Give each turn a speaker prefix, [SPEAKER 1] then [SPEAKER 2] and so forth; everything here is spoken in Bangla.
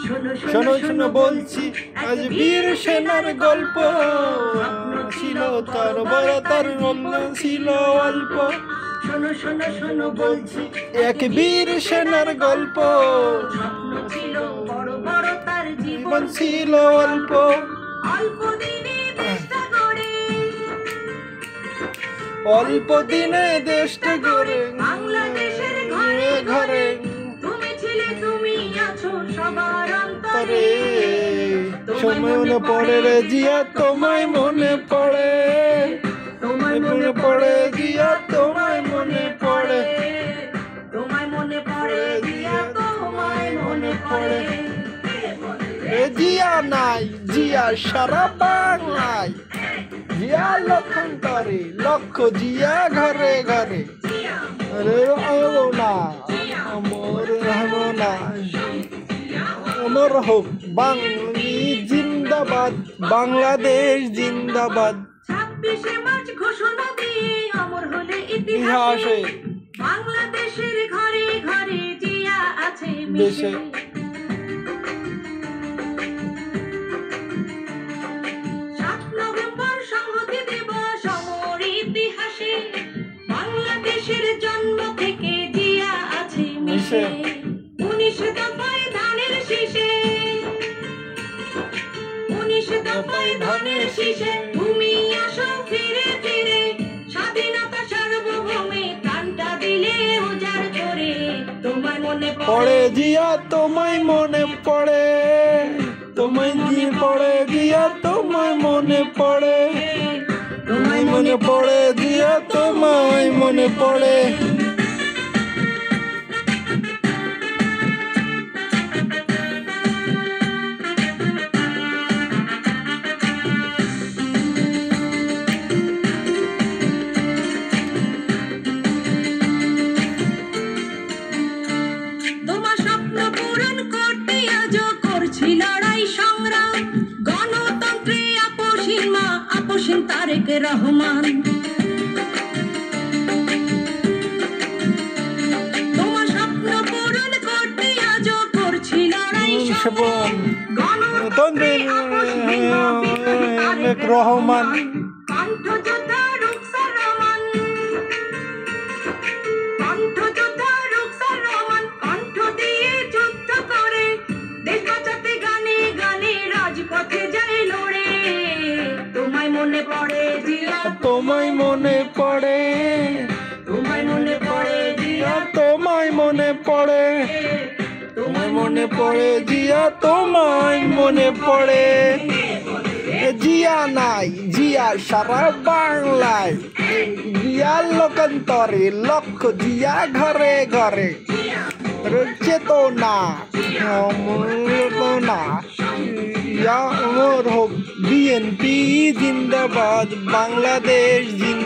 [SPEAKER 1] শোনো শোনো বলছি আজ বীর সেনার গল্প ছিল তার বড় তার অন্য ছিল অল্প।
[SPEAKER 2] শোনো শোনো শোনো বলছি
[SPEAKER 1] এক বীর সেনার গল্প
[SPEAKER 2] স্বপ্ন ছিল বড় বড় তার
[SPEAKER 1] জীবন ছিল অল্প।
[SPEAKER 2] অল্প দিনে দেশটা গড়ে
[SPEAKER 1] অল্প দিনে দেশটা গড়ে
[SPEAKER 2] বাংলাদেশের ঘরে ঘরে তুমি ছিলে তুমি আছো সবার অন্তরে।
[SPEAKER 1] সময় মনে পড়ে রে জিয়া তোমায় মনে পড়ে,
[SPEAKER 2] তোমায়
[SPEAKER 1] মনে পড়ে জিয়া তোমায় মনে পড়ে,
[SPEAKER 2] তোমায় মনে পড়ে জিয়া তোমায় মনে পড়ে।
[SPEAKER 1] এ জিয়া নাই জিয়া সারা বাংলায়, জিয়া লক্ষণকারী লক্ষ জিয়া ঘরে ঘরে। আরে আয়ো না আমর রহমো না, অমর হোক বাঙালি জিন্দাবাদ, বাংলাদেশ জিন্দাবাদ।
[SPEAKER 2] 26শে মার্চ ঘোষণা দিয়ে অমর হলে
[SPEAKER 1] ইতিহাসে
[SPEAKER 2] ইতিহাসে বাংলাদেশের ঘরে ঘরে জিয়া আছে
[SPEAKER 1] দেশে।
[SPEAKER 2] মিশে। 7 নভেম্বর সংহতি দিবস অমর ইতিহাসে বাংলাদেশের জন্ম থেকে জিয়া আছে মিশে। 19 দফায় ধানের শীষে, 19 দফায় ধানের শীষে তুমি আসো ফিরে ফিরে, স্বাধীনতা সার্বভৌমে প্রাণটা দিলে উজাড় করে। তোমায় মনে
[SPEAKER 1] পড়ে জিয়া তোমায় মনে পড়ে, তোমায় মনে পড়ে জিয়া তোমায় মনে পড়ে, তোমায় মনে পড়ে জিয়া তোমায় মনে পড়ে।
[SPEAKER 2] তোমার স্বপ্ন পূরণ করতে আজও করছি লড়াই সংগ্রাম, গণতন্ত্রে আপসহীন মা আপসহীন তারেক রহমান। তোমার স্বপ্ন পূরণ করতে আজও করছি লড়াই সংগ্রাম, গণতন্ত্রে আপসহীন মা তারেক রহমান। কণ্ঠযোদ্ধা রুকসার রহমান, কণ্ঠযোদ্ধা রুকসার রহমান কণ্ঠ দিয়ে যুদ্ধ করে দেশ বাঁচাতে গানে গানে রাজপথে যায় লড়ে। তোমায় মনে পড়ে জিয়া
[SPEAKER 1] তোমায় মনে পড়ে,
[SPEAKER 2] তোমায় মনে পড়ে জিয়া
[SPEAKER 1] তোমায় মনে পড়ে, তোমায় মনে পড়ে জিয়া তোমায় মনে পড়ে। জিয়া নাই জিয়া সারা বাংলায়, জিয়া লোকান্তরে লক্ষ জিয়া ঘরে ঘরে। চেতনা না অমর হোক বিএনপি জিন্দাবাদ, বাংলাদেশ জিন্দাবাদ।